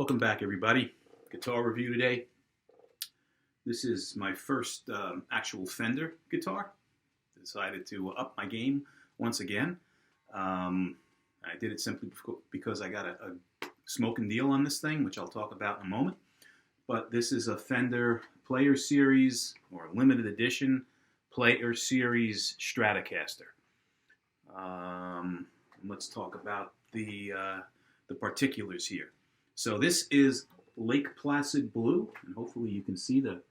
Welcome back, everybody. Guitar review today. This is my first actual Fender guitar. Decided to up my game once again. I did it simply because I got a smoking deal on this thing, which I'll talk about in a moment. But this is a Fender Player Series or limited edition Player Series Stratocaster. Let's talk about the particulars here. So this is Lake Placid blue, and hopefully you can see the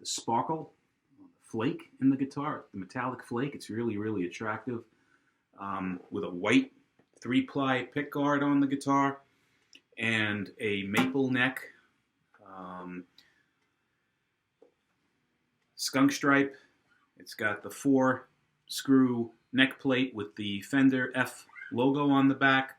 sparkle, the flake in the guitar, the metallic flake. It's really, really attractive. With a white 3-ply pickguard on the guitar and a maple neck, skunk stripe. It's got the 4-screw neck plate with the Fender F logo on the back,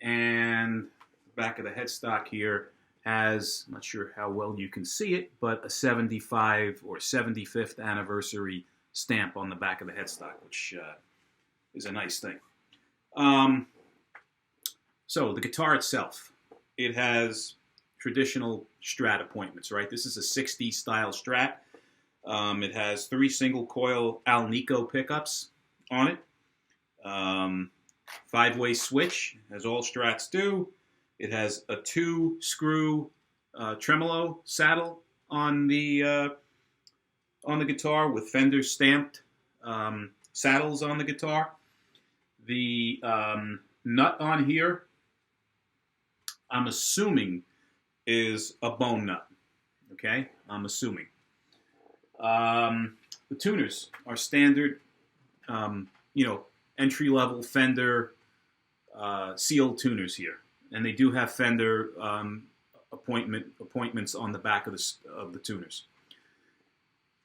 and the back of the headstock here has, I'm not sure how well you can see it, but a 75 or 75th anniversary stamp on the back of the headstock, which is a nice thing. So the guitar itself, it has traditional Strat appointments, right? This is a 60s style Strat. It has 3 single coil Alnico pickups on it. 5-way switch, as all Strats do. It has a 2-screw tremolo saddle on the guitar with Fender stamped saddles on the guitar. The nut on here, I'm assuming, is a bone nut. Okay, I'm assuming. The tuners are standard, entry-level Fender sealed tuners here. And they do have Fender appointments on the back of the tuners.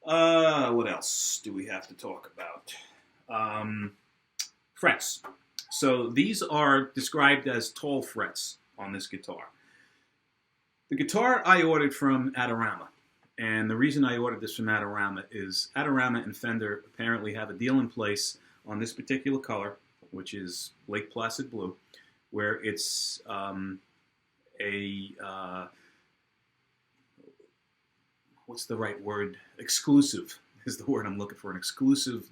What else do we have to talk about? Frets. So these are described as tall frets on this guitar. The guitar I ordered from Adorama. And the reason I ordered this from Adorama is Adorama and Fender apparently have a deal in place on this particular color, which is Lake Placid blue, where it's what's the right word? Exclusive is the word I'm looking for. An exclusive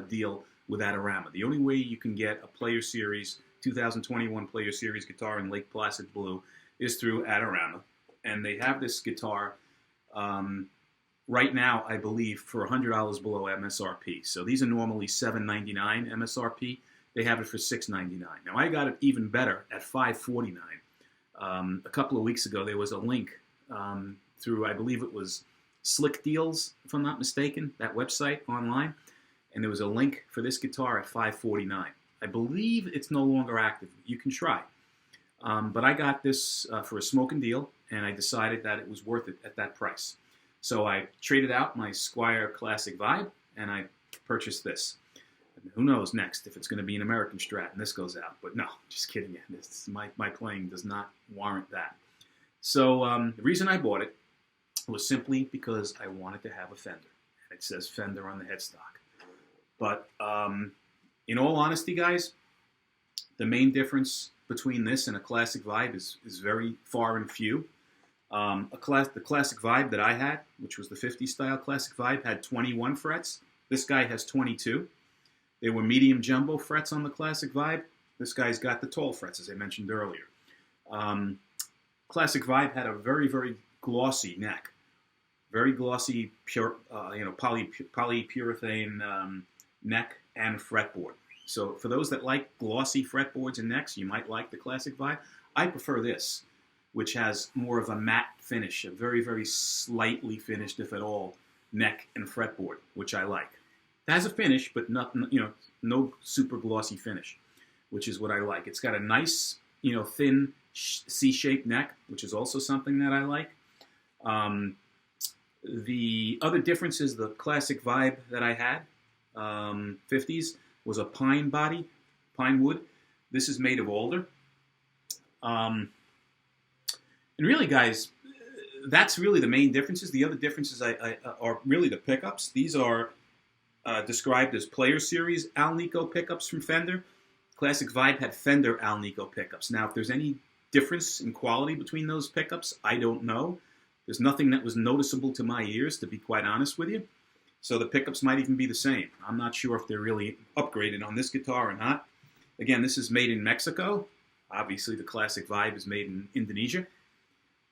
deal with Adorama. The only way you can get a Player Series 2021 Player Series guitar in Lake Placid blue is through Adorama, and they have this guitar right now, I believe, for $100 below MSRP. So these are normally $799 MSRP. They have it for $699. Now, I got it even better at $549. A couple of weeks ago, there was a link through, I believe it was Slick Deals, if I'm not mistaken, that website online. And there was a link for this guitar at $549. I believe it's no longer active. You can try. But I got this for a smoking deal, and I decided that it was worth it at that price. So I traded out my Squier Classic Vibe, and I purchased this. Who knows next if it's going to be an American Strat and this goes out. But no, just kidding you. My playing does not warrant that. So the reason I bought it was simply because I wanted to have a Fender. And it says Fender on the headstock. But in all honesty, guys, the main difference between this and a Classic Vibe is very far and few. The Classic Vibe that I had, which was the 50 style Classic Vibe, had 21 frets. This guy has 22. There were medium jumbo frets on the Classic Vibe. This guy's got the tall frets, as I mentioned earlier. Classic Vibe had a very, very glossy neck. Very glossy, pure, polyurethane neck and fretboard. So for those that like glossy fretboards and necks, you might like the Classic Vibe. I prefer this, which has more of a matte finish, a very, very slightly finished, if at all, neck and fretboard, which I like. It has a finish, but not, no super glossy finish, which is what I like. It's got a nice, thin C-shaped neck, which is also something that I like. The other difference is the Classic Vibe that I had, 50s, was a pine wood. This is made of alder. And really, guys, that's really the main differences. The other differences are really the pickups. These are described as Player Series Alnico pickups from Fender. Classic Vibe had Fender Alnico pickups. Now, if there's any difference in quality between those pickups, I don't know. There's nothing that was noticeable to my ears, to be quite honest with you. So the pickups might even be the same. I'm not sure if they're really upgraded on this guitar or not. Again, this is made in Mexico. Obviously, the Classic Vibe is made in Indonesia.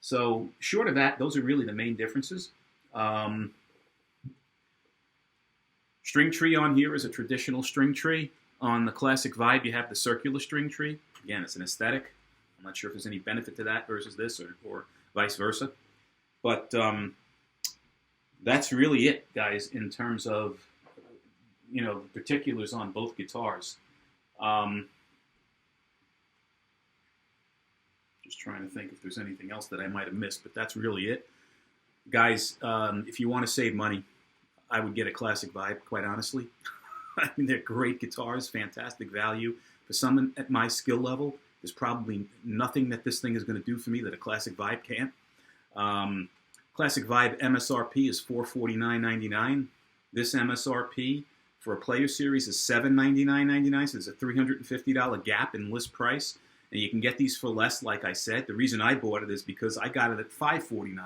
So short of that, those are really the main differences. String tree on here is a traditional string tree. On the Classic Vibe, you have the circular string tree. Again, it's an aesthetic. I'm not sure if there's any benefit to that versus this or vice versa. But that's really it, guys, in terms of, you know, the particulars on both guitars. Just trying to think if there's anything else that I might have missed, but that's really it. Guys, if you want to save money, I would get a Classic Vibe, quite honestly. I mean, they're great guitars, fantastic value. For someone at my skill level, there's probably nothing that this thing is going to do for me that a Classic Vibe can't. Classic Vibe MSRP is $449.99. This MSRP for a Player Series is $799.99, so there's a $350 gap in list price. And you can get these for less, like I said. The reason I bought it is because I got it at $549,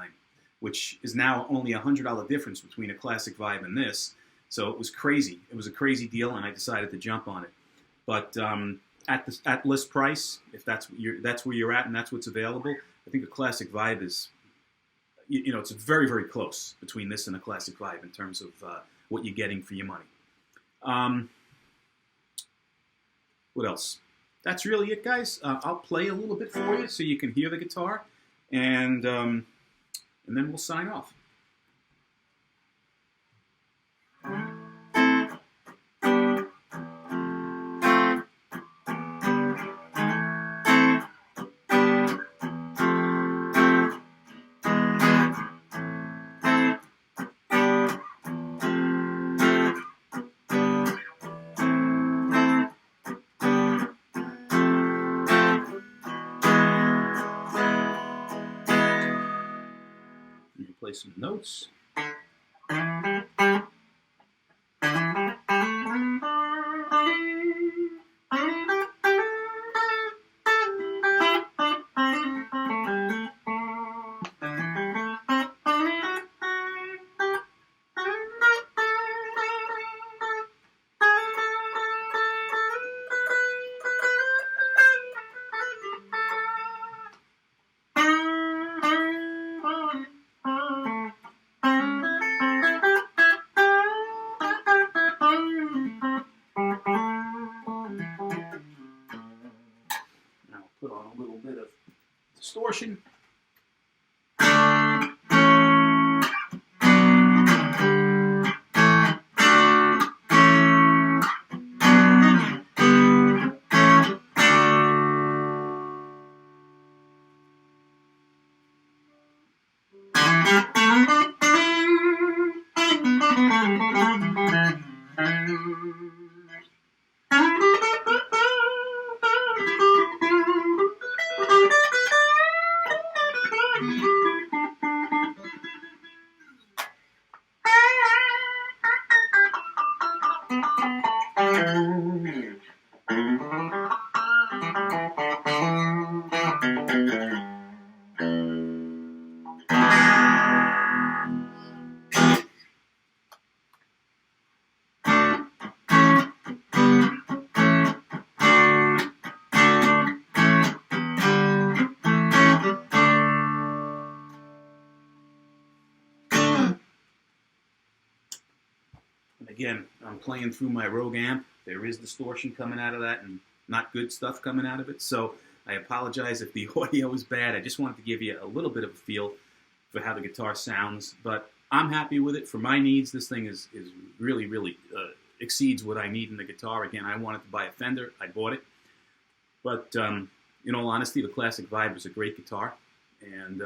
which is now only a $100 difference between a Classic Vibe and this. So it was crazy. It was a crazy deal, and I decided to jump on it. But at list price, if that's where you're at and that's what's available, I think a Classic Vibe is, you know, it's very, very close between this and a Classic Vibe in terms of what you're getting for your money. What else? That's really it, guys. I'll play a little bit for you so you can hear the guitar, and then we'll sign off. Play some notes. Put on a little bit of distortion. Again, I'm playing through my Rogue amp. There is distortion coming out of that and not good stuff coming out of it. So I apologize if the audio is bad. I just wanted to give you a little bit of a feel for how the guitar sounds. But I'm happy with it. For my needs, this thing is really, really exceeds what I need in the guitar. Again, I wanted to buy a Fender. I bought it. But in all honesty, the Classic Vibe is a great guitar. And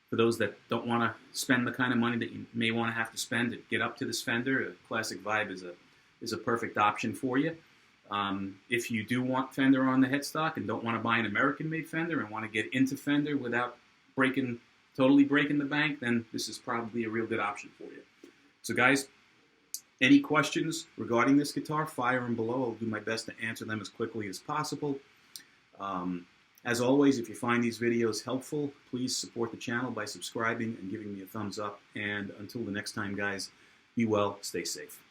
for those that don't want to spend the kind of money that you may want to have to spend to get up to this Fender, a Classic Vibe is a perfect option for you. If you do want Fender on the headstock and don't want to buy an American-made Fender and want to get into Fender without totally breaking the bank, then this is probably a real good option for you. So guys, any questions regarding this guitar, fire them below. I'll do my best to answer them as quickly as possible. As always, if you find these videos helpful, please support the channel by subscribing and giving me a thumbs up. And until the next time, guys, be well, stay safe.